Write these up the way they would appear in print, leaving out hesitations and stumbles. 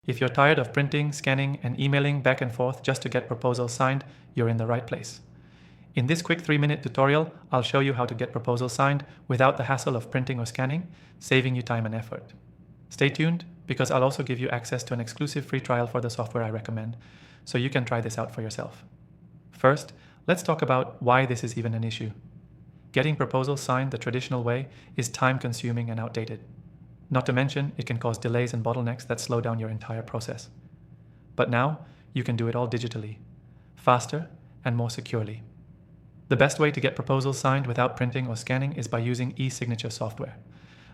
If you're tired of printing, scanning, and emailing back and forth just to get proposals signed, you're in the right place. In this quick 3-minute tutorial, I'll show you how to get proposals signed without the hassle of printing or scanning, saving you time and effort. Stay tuned, because I'll also give you access to an exclusive free trial for the software I recommend, so you can try this out for yourself. First, let's talk about why this is even an issue. Getting proposals signed the traditional way is time-consuming and outdated. Not to mention, it can cause delays and bottlenecks that slow down your entire process. But now, you can do it all digitally, faster and more securely. The best way to get proposals signed without printing or scanning is by using e-signature software.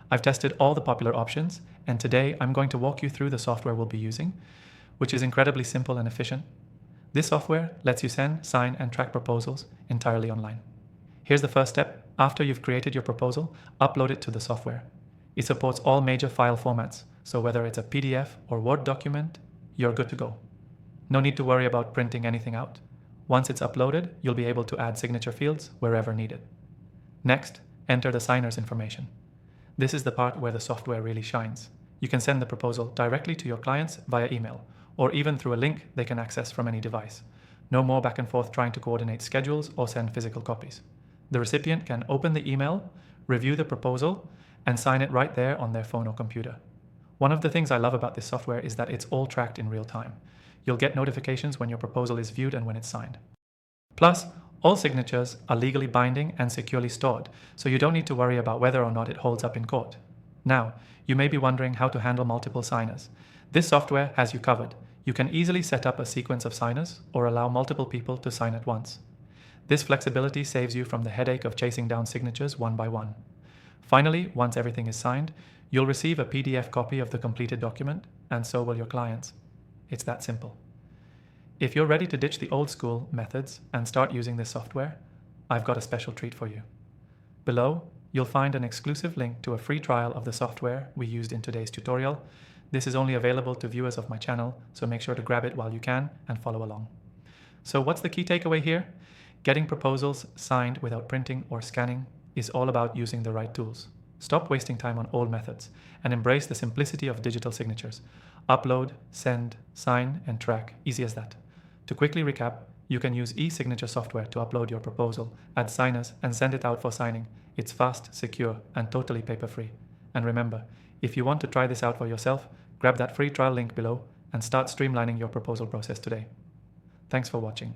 I've tested all the popular options, and today I'm going to walk you through the software we'll be using, which is incredibly simple and efficient. This software lets you send, sign, and track proposals entirely online. Here's the first step. After you've created your proposal, upload it to the software. It supports all major file formats, so whether it's a PDF or Word document, you're good to go. No need to worry about printing anything out. Once it's uploaded, you'll be able to add signature fields wherever needed. Next, enter the signer's information. This is the part where the software really shines. You can send the proposal directly to your clients via email, or even through a link they can access from any device. No more back and forth trying to coordinate schedules or send physical copies. The recipient can open the email, review the proposal, and sign it right there on their phone or computer. One of the things I love about this software is that it's all tracked in real time. You'll get notifications when your proposal is viewed and when it's signed. Plus, all signatures are legally binding and securely stored, so you don't need to worry about whether or not it holds up in court. Now, you may be wondering how to handle multiple signers. This software has you covered. You can easily set up a sequence of signers or allow multiple people to sign at once. This flexibility saves you from the headache of chasing down signatures one by one. Finally, once everything is signed, you'll receive a PDF copy of the completed document, and so will your clients. It's that simple. If you're ready to ditch the old school methods and start using this software, I've got a special treat for you. Below, you'll find an exclusive link to a free trial of the software we used in today's tutorial. This is only available to viewers of my channel, so make sure to grab it while you can and follow along. So what's the key takeaway here? Getting proposals signed without printing or scanning is all about using the right tools. Stop wasting time on old methods and embrace the simplicity of digital signatures. Upload, send, sign, and track. Easy as that. To quickly recap, you can use e-signature software to upload your proposal, add signers, and send it out for signing. It's fast, secure, and totally paper-free. And remember, if you want to try this out for yourself, grab that free trial link below and start streamlining your proposal process today. Thanks for watching.